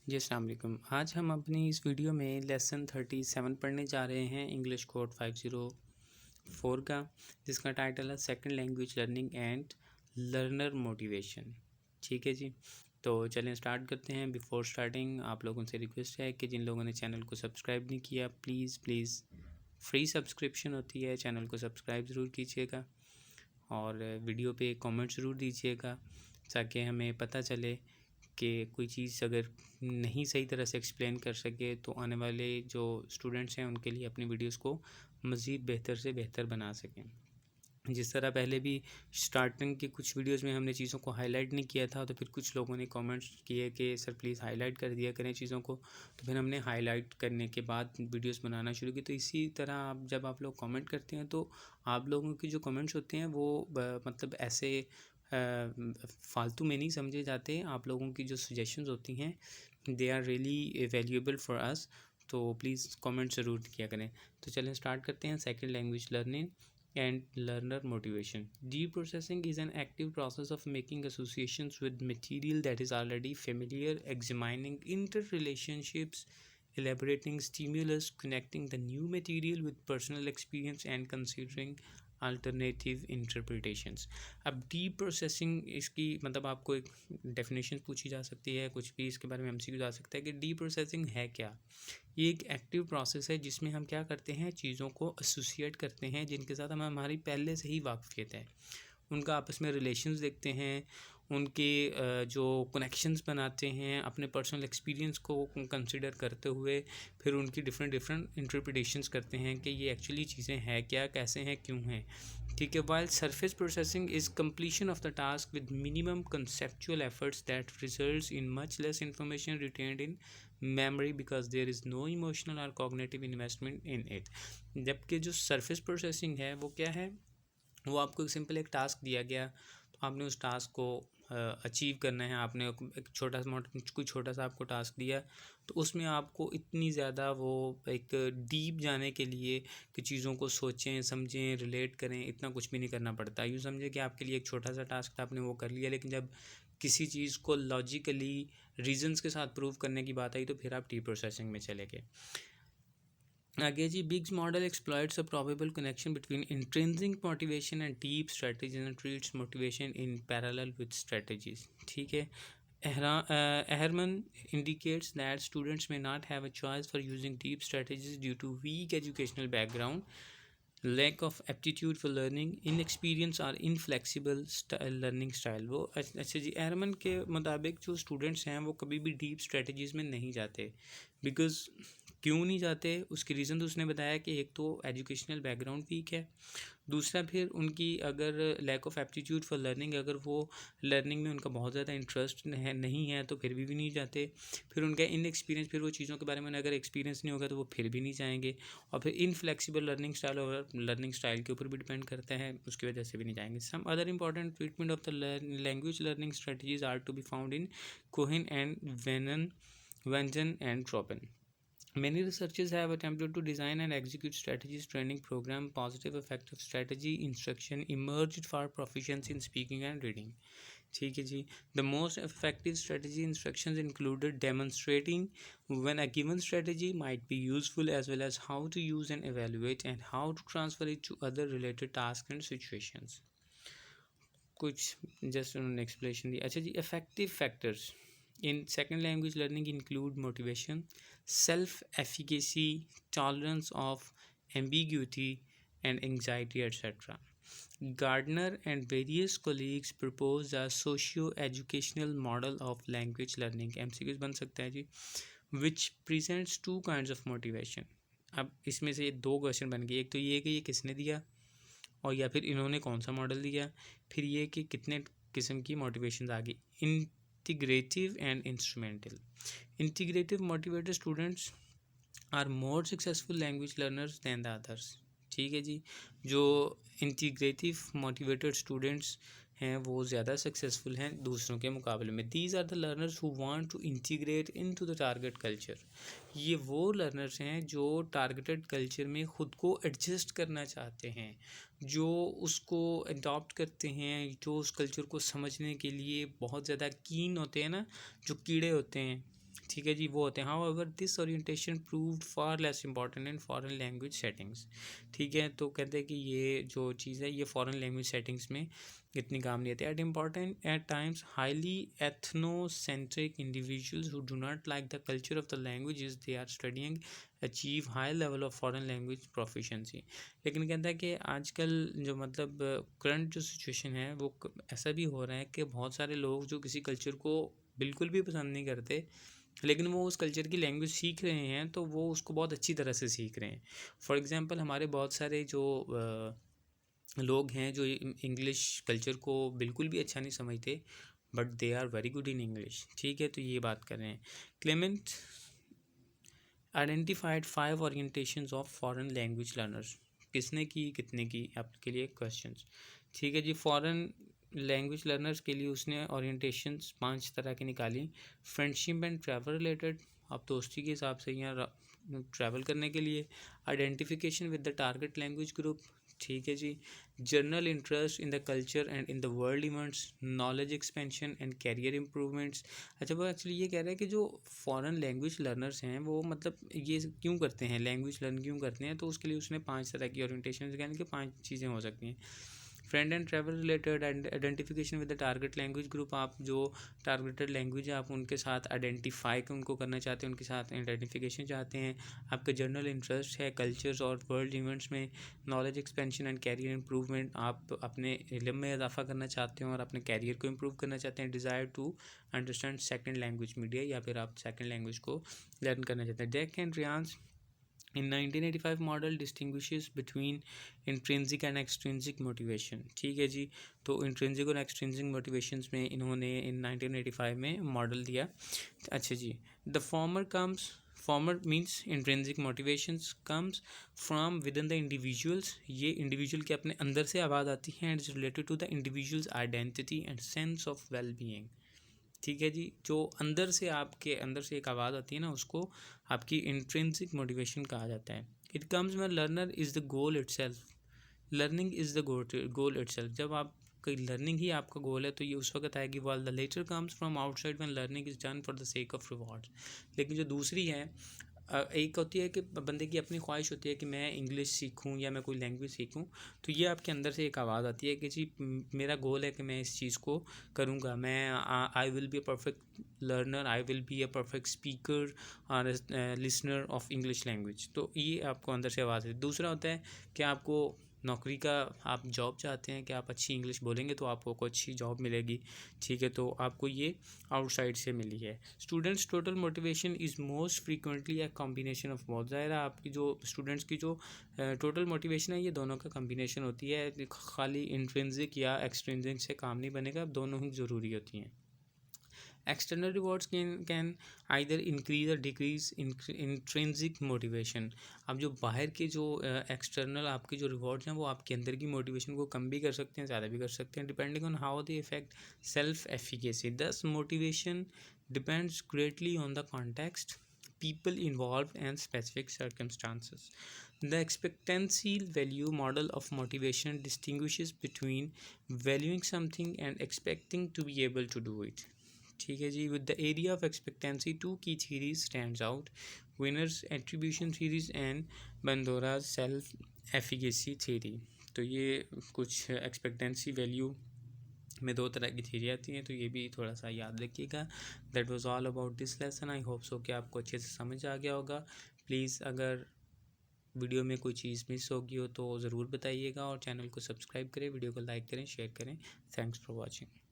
जी अस्सलाम वालेकुम। आज हम अपनी इस वीडियो में लेसन 37 पढ़ने जा रहे हैं इंग्लिश कोड 504 का, जिसका टाइटल है second language learning and learner motivation. ठीक है जी, तो चलें स्टार्ट करते हैं। बिफोर स्टार्टिंग आप लोगों से रिक्वेस्ट है कि जिन लोगों ने चैनल को सब्सक्राइब नहीं किया, प्लीज़ फ्री सब्सक्रिप्शन होती है, चैनल को सब्सक्राइब ज़रूर कीजिएगा और वीडियो पे कमेंट ज़रूर दीजिएगा ताकि हमें पता चले कि कोई चीज़ अगर नहीं सही तरह से एक्सप्लेन कर सके तो आने वाले जो स्टूडेंट्स हैं उनके लिए अपनी वीडियोस को मज़ीद बेहतर से बेहतर बना सकें। जिस तरह पहले भी स्टार्टिंग की कुछ वीडियोस में हमने चीज़ों को हाईलाइट नहीं किया था, तो फिर कुछ लोगों ने कमेंट्स किए कि सर प्लीज़ हाईलाइट कर दिया करें चीज़ों को, तो फिर हमने हाईलाइट करने के बाद वीडियोस बनाना शुरू की। तो इसी तरह आप जब आप लोग कमेंट करते हैं तो आप लोगों के जो कमेंट्स होते हैं वो मतलब ऐसे फालतू में नहीं समझे जाते। आप लोगों की जो सजेशंस होती हैं they are really valuable for us, तो प्लीज़ कमेंट ज़रूर किया करें। तो चलें स्टार्ट करते हैं। Second language learning and learner motivation. Deep processing is an active process of making associations with material that is already familiar, examining interrelationships, elaborating stimulus, connecting the new material with personal experience, and considering alternative interpretations. अब deep processing इसकी मतलब आपको एक definition पूछी जा सकती है, कुछ भी इसके बारे में एमसीक्यू जा सकता है कि डीप प्रोसेसिंग है क्या। ये एक एक्टिव प्रोसेस है जिसमें हम क्या करते हैं, चीज़ों को एसोसिएट करते हैं जिनके साथ हमें हमारी पहले से ही वाकफियत है, उनका आपस में रिलेशंस देखते हैं, उनके जो कनेक्शंस बनाते हैं, अपने पर्सनल एक्सपीरियंस को कंसिडर करते हुए फिर उनकी डिफरेंट इंटरप्रिटेशंस करते हैं कि ये एक्चुअली चीज़ें हैं क्या, कैसे हैं, क्यों हैं। ठीक है। While surface processing is completion of the task with minimum conceptual efforts that results in much less information retained in memory because there is no emotional or cognitive investment in it। जबकि जो surface processing है वो क्या है, वो आपको simple एक task दिया गया, तो आपने उस टास्क को अचीव करना है। आपने एक छोटा सा आपको टास्क दिया, तो उसमें आपको इतनी ज़्यादा वो एक डीप जाने के लिए कि चीज़ों को सोचें, समझें, रिलेट करें, इतना कुछ भी नहीं करना पड़ता। यूँ समझे कि आपके लिए एक छोटा सा टास्क था, आपने वो कर लिया, लेकिन जब किसी चीज़ को लॉजिकली रीजंस के साथ प्रूव करने की बात आई तो फिर आप डीप प्रोसेसिंग में चले गए। आगे जी, Biggs model exploits a probable connection between intrinsic motivation and deep strategies and treats motivation in parallel with strategies. ठीक है। Ehrman indicates that students may not have a choice for using deep strategies due to weak educational background, lack of aptitude for learning, inexperience or inflexible learning style। वो अच्छा जी, एहरमन के मुताबिक जो students हैं वो कभी भी डीप स्ट्रेटजीज़ में नहीं जाते। बिकॉज़ क्यों नहीं जाते, उसकी रीज़न तो उसने बताया कि एक तो एजुकेशनल बैकग्राउंड वीक है, दूसरा फिर उनकी अगर lack of aptitude for learning, अगर वो लर्निंग में उनका बहुत ज़्यादा इंटरेस्ट नहीं है तो फिर भी नहीं जाते। फिर उनका इनएक्सपीरियंस, फिर वो चीज़ों के बारे में अगर एक्सपीरियंस नहीं होगा तो वो फिर भी नहीं जाएंगे। और फिर इनफ्लेक्सिबल लर्निंग स्टाइल और लर्निंग स्टाइल के ऊपर भी डिपेंड करता है, उसकी वजह से भी नहीं जाएंगे। Some other important treatment of the language learning strategies are to be found in Cohen and Wenden and Tropan. Many researchers have attempted to design and execute strategies training program. Positive effective strategy instruction emerged for proficiency in speaking and reading। ठीक है जी। The most effective strategy instructions included demonstrating when a given strategy might be useful, as well as how to use and evaluate, and how to transfer it to other related tasks and situations। कुछ just उन्होंने explanation दी। अच्छा जी, affective factors in second language learning include motivation, self-efficacy, tolerance of ambiguity and anxiety, etc. Gardner and various colleagues proposed a socio-educational model of language learning, MCQs बन सकता है जी, which presents two kinds of motivation। अब इसमें से दो question बन गए, एक तो ये कि ये किसने दिया और या फिर इन्होंने कौन सा मॉडल दिया, फिर ये कि कितने किस्म की मोटिवेशन आ गई। Integrative and instrumental। Integrative motivated students are more successful language learners than the others। ठीक है जी, जो इंटीग्रेटिव मोटिवेटेड स्टूडेंट्स हैं वो ज़्यादा सक्सेसफुल हैं दूसरों के मुकाबले में। These are the learners who want to integrate into the target culture. ये वो लर्नर्स हैं जो टारगेटेड कल्चर में ख़ुद को एडजस्ट करना चाहते हैं, जो उसको अडॉप्ट करते हैं, जो उस कल्चर को समझने के लिए बहुत ज़्यादा कीन होते हैं ना, जो कीड़े होते हैं ठीक है जी, वो होते हैं। How ever this orientation proved far less important in foreign language settings. ठीक है, तो कहते हैं कि ये जो चीज़ है ये फॉरेन लैंग्वेज सेटिंग्स में इतनी काम नहीं आती। At important at times highly ethnocentric individuals who do not like the culture of the language they are studying achieve high level of foreign language proficiency. लेकिन कहता है कि आजकल जो मतलब करंट जो सिचुएशन है वो ऐसा भी हो रहा है कि बहुत सारे लोग जो किसी कल्चर को बिल्कुल भी पसंद नहीं करते, लेकिन वो उस कल्चर की लैंग्वेज सीख रहे हैं, तो वो उसको बहुत अच्छी तरह से सीख रहे हैं। फॉर एग्ज़ाम्पल हमारे बहुत सारे जो लोग हैं जो इंग्लिश कल्चर को बिल्कुल भी अच्छा नहीं समझते, but they are very good in English. ठीक है, तो ये बात कर रहे हैं। Clement identified 5 orientations of foreign language learners. किसने की, कितने की, आपके लिए क्वेश्चंस। ठीक है जी, फॉरेन लैंग्वेज लर्नर्स के लिए उसने ओरिएंटेशंस 5 तरह की निकाली। फ्रेंडशिप एंड ट्रैवल रिलेटेड, आप दोस्ती के हिसाब से यहाँ ट्रैवल करने के लिए। Identification with the target language group. ठीक है जी। General interest in the culture and in the world events, knowledge expansion and career improvements. अच्छा, वो एक्चुअली ये कह रहा है कि जो फॉरेन लैंग्वेज लर्नर्स हैं वो मतलब ये क्यों करते हैं, लैंग्वेज लर्न क्यों करते हैं, तो उसके लिए उसने 5 तरह की ओरिएंटेशन, यानी कि 5 चीज़ें हो सकती हैं। Friend and travel related, identification with the target language group, आप जो टारगेटेड लैंग्वेज है आप उनके साथ आइडेंटिफाई उनको करना चाहते हैं, उनके साथ आइडेंटिफिकेशन चाहते हैं। आपका जनरल इंटरेस्ट है कल्चर्स और वर्ल्ड इवेंट्स में। Knowledge expansion and career improvement, आप अपने इल्म में इजाफा करना चाहते हैं और अपने कैरियर को इम्प्रूव करना चाहते हैं। Desire to understand second language media, या फिर आप सेकेंड लैंग्वेज को लर्न करना चाहते हैं। जैक एंड रियांस in 1985 model distinguishes between intrinsic and extrinsic motivation। ठीक है जी, तो intrinsic और extrinsic motivations में इन्होंने in 1985 में मॉडल दिया। अच्छा जी, the former means intrinsic motivations comes from within the individuals, ये इंडिविजुअल के अपने अंदर से आवाज़ आती है and is related to the individual's identity and sense of well-being। ठीक है जी, जो अंदर से आपके अंदर से एक आवाज़ आती है ना, उसको आपकी इंट्रिंसिक मोटिवेशन कहा जाता है। It comes when learner is the goal itself, learning is the goal itself. जब आप कोई लर्निंग ही आपका गोल है तो ये उस वक्त आएगी। While the latter comes from outside when learning is done for the sake of rewards. लेकिन जो दूसरी है, एक होती है कि बंदे की अपनी ख्वाहिश होती है कि मैं इंग्लिश सीखूं या मैं कोई लैंग्वेज सीखूं, तो ये आपके अंदर से एक आवाज़ आती है कि जी मेरा गोल है कि मैं इस चीज़ को करूंगा, मैं I will be a perfect learner, I will be a perfect speaker और लिसनर ऑफ इंग्लिश लैंग्वेज। तो ये आपको अंदर से आवाज़ है। दूसरा होता है कि आपको नौकरी का, आप जॉब चाहते हैं कि आप अच्छी इंग्लिश बोलेंगे तो आपको अच्छी जॉब मिलेगी। ठीक है, तो आपको ये आउटसाइड से मिली है। Students total motivation is most frequently a combination of both. ज़ाहिर है आपकी जो स्टूडेंट्स की जो टोटल मोटिवेशन है ये दोनों का कॉम्बिनेशन होती है, खाली इंट्रिंसिक या एक्सट्रिंसिक से काम नहीं बनेगा, दोनों ही ज़रूरी होती हैं। External rewards can either increase और डिक्रीज इंट्रिंसिक मोटिवेशन। अब जो बाहर के जो एक्सटर्नल आपके जो रिवॉर्ड्स हैं वो आपके अंदर की मोटिवेशन को कम भी कर सकते हैं, ज़्यादा भी कर सकते हैं, depending on how they affect self efficacy. Thus motivation depends greatly on the context, people involved and specific circumstances. The expectancy value model of motivation distinguishes between valuing something and expecting to be able to do it। ठीक है जी, with the area of expectancy two key theories stands out, Weiner's attribution theories and Bandura self efficacy theory. तो ये कुछ expectancy value में 2 तरह की theory आती हैं, तो ये भी थोड़ा सा याद रखिएगा। That was all about this lesson. I hope so कि आपको अच्छे से समझ आ गया होगा। प्लीज़ अगर वीडियो में कोई चीज़ मिस होगी हो तो ज़रूर बताइएगा, और चैनल को सब्सक्राइब करें, वीडियो को लाइक करें, शेयर करें। Thanks for watching.